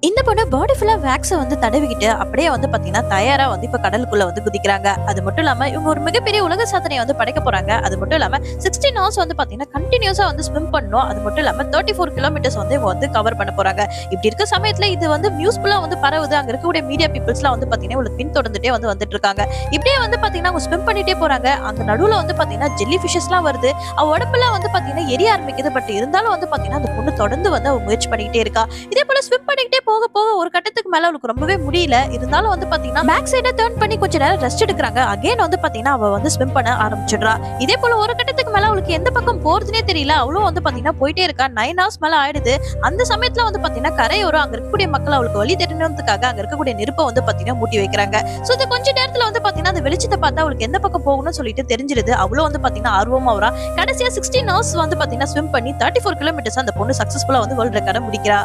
இந்த பொண்ணு பாடி ஃபுல்லா வேக்ஸ வந்து தடவிக்கிட்டு அப்படியே வந்து பாத்தீங்கன்னா தயாரா வந்து இப்ப கடலுக்குள்ள வந்து குதிக்கிறாங்க. அது மட்டும் இல்லாம இவங்க ஒரு மிகப்பெரிய உலக சாதனையை வந்து படைக்க போறாங்க. அது மட்டும் இல்லாம 16 ஹவர்ஸ் வந்து பாத்தீங்கன்னா கண்டினியூஸா வந்து ஸ்விம் பண்ணணும். அது மட்டும் இல்லாம 34 கிலோமீட்டர்ஸ் வந்து இவங்க வந்து கவர் பண்ண போறாங்க. இப்படி இருக்க சமயத்துல இது வந்து நியூஸ்ஃபுல்லா வந்து பரவுது. அங்க இருக்கக்கூடிய மீடியா பீப்புள்ஸ்லாம் வந்து பாத்தீங்கன்னா இவங்களை பின்தொடர்ந்துட்டே வந்து வந்துட்டு இருக்காங்க. இப்படியே வந்து பாத்தீங்கன்னா அவங்க ஸ்விம் பண்ணிட்டே போறாங்க. அந்த நடுவுல வந்து பாத்தீங்கன்னா ஜெல்லி ஃபிஷஸ்லாம் வருது. அவ உடம்புலாம் வந்து பாத்தீங்கன்னா எரிய ஆரம்பிக்குது. பட் இருந்தாலும் வந்து பாத்தீங்கன்னா அந்த பொண்ணு தொடர்ந்து வந்து அவ முயற்சி பண்ணிக்கிட்டே இருக்கா. இதே போல ஸ்விம் பண்ணிக்கிட்டே போக போக ஒரு கட்டத்துக்கு மேல அவளுக்கு ரொம்பவே முடியல. இருந்தாலும் வந்து பாத்தீங்கன்னா பேக் சைட டர்ன் பண்ணி கொஞ்ச நேரம் ரெஸ்ட் எடுக்கறாங்க. அகைன் வந்து பாத்தீங்கன்னா அவ வந்து ஸ்விம் பண்ண ஆரம்பிச்சிடுறா. இதே போல ஒரு கட்டத்துக்கு மேல அவளுக்கு எந்த பக்கம் போறதுனே தெரியல. அவளும் வந்து பாத்தீங்கன்னா போயிட்டே இருக்கா. 9 ஹவர்ஸ் மேல ஆயிடுது. அந்த சமயத்துல வந்து பாத்தீங்கன்னா கரையோரம் அங்க இருக்கக்கூடிய மக்கள் அவளுக்கு வழி தெரியணும்ன்றதுக்காக அங்க இருக்கக்கூடிய நெருப்பை வந்து பாத்தீங்கன்னா மூட்டி வைக்கிறாங்க. சோ இந்த கொஞ்ச நேரத்துல வந்து பாத்தீங்கன்னா அந்த வெளிச்சத்தை பார்த்தா அவளுக்கு எந்த பக்கம் போகணும்னு சொல்லிட்டு தெரிஞ்சிருது. அவளும் வந்து பாத்தீங்கன்னா ஆர்வமா வரா. கடைசியா 16 ஹவர்ஸ் வந்து பாத்தீங்கன்னா ஸ்விம் பண்ணி 34 கிலோமீட்டர்ஸ் அந்த பொண்ணு சக்சஸ்ஃபுல்லா வந்து வேர்ல்ட் ரெக்கார்ட முடிக்கிறா.